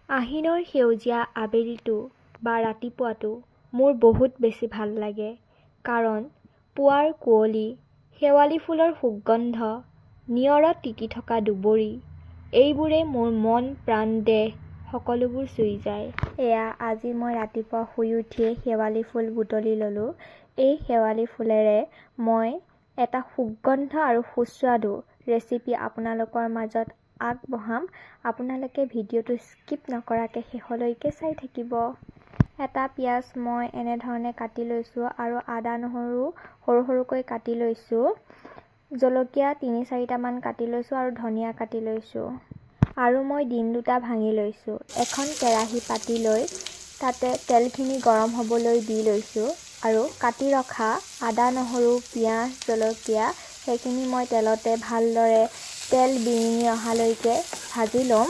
আহিনৰ সেউজীয়া আবেলিটো বা ৰাতিপুৱাটো মোৰ বহুত বেছি ভাল লাগে। কাৰণ পুৱাৰ কুঁৱলী, শেৱালি ফুলৰ সুগন্ধ, নিয়ৰত টিকি থকা দুবৰি, এইবোৰে মোৰ মন প্ৰাণ দেহ সকলোবোৰ চুই যায়। এয়া আজি মই ৰাতিপুৱা শুই উঠিয়ে শেৱালি ফুল বুটলি ল'লোঁ। এই শেৱালি ফুলেৰে মই এটা সুগন্ধ আৰু সুস্বাদু ৰেচিপি আপোনালোকৰ মাজত আগবঢ়াম। আপোনালোকে ভিডিঅ'টো স্কিপ নকৰাকৈ শেষলৈকে চাই থাকিব। এটা পিঁয়াজ মই এনেধৰণে কাটি লৈছোঁ আৰু আদা নহৰু সৰু সৰুকৈ কাটি লৈছোঁ। জলকীয়া ৩-৪টামান কাটি লৈছোঁ আৰু ধনিয়া কাটি লৈছোঁ। আৰু মই ডিম 2টা ভাঙি লৈছোঁ। এখন কেৰাহী পাতি লৈ তাতে তেলখিনি গৰম হ'বলৈ দি লৈছোঁ আৰু কাটি ৰখা আদা নহৰু পিঁয়াজ জলকীয়া সেইখিনি মই তেলতে ভালদৰে তেল বিৰিঙি অহালৈকে ভাজি ল'ম।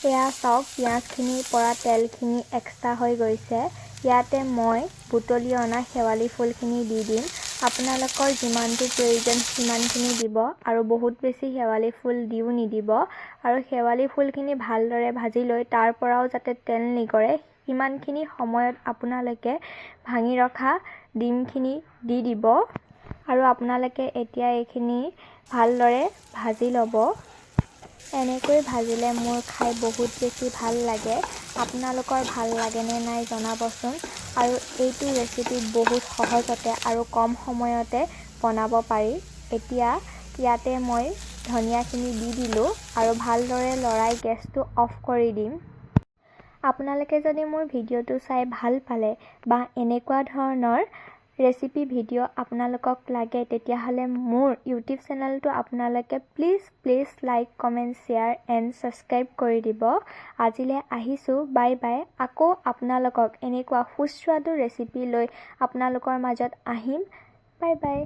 এয়া চাওক, পিঁয়াজখিনিৰ পৰা তেলখিনি এক্সট্ৰা হৈ গৈছে। ইয়াতে মই বুটলি অনা শেৱালি ফুলখিনি দি দিম। আপোনালোকৰ যিমানটো প্ৰয়োজন সিমানখিনি দিব আৰু বহুত বেছি শেৱালি ফুল দিও নিদিব। আৰু শেৱালি ফুলখিনি ভালদৰে ভাজি লৈ তাৰ পৰাও যাতে তেল নিগৰে সিমানখিনি সময়ত আপোনালোকে ভাঙি ৰখা ডিমখিনি দি দিব। আৰু আপোনালোকে এতিয়া এইখিনি ভালদৰে ভাজি ল'ব। এনেকৈ ভাজিলে মোৰ খাই বহুত বেছি ভাল লাগে। আপোনালোকৰ ভাল লাগেনে নাই জনাবচোন। আৰু এইটো ৰেচিপি বহুত সহজতে আৰু কম সময়তে বনাব পাৰি। এতিয়া ইয়াতে মই ধনিয়াখিনি দি দিলোঁ আৰু ভালদৰে লৰাই গেছটো অফ কৰি দিম। আপোনালোকে যদি মোৰ ভিডিঅ'টো চাই ভাল পালে বা এনেকুৱা ধৰণৰ ৰেচিপি ভিডিঅ' আপোনালোকক লাগে তেতিয়াহ'লে মোৰ ইউটিউব চেনেলটো আপোনালোকে please like comment share and subscribe কৰি দিব। আজিলৈ আহিছোঁ, বাই বাই। আকৌ আপোনালোকক এনেকুৱা সুস্বাদু ৰেচিপি লৈ আপোনালোকৰ মাজত আহিম। Bye bye.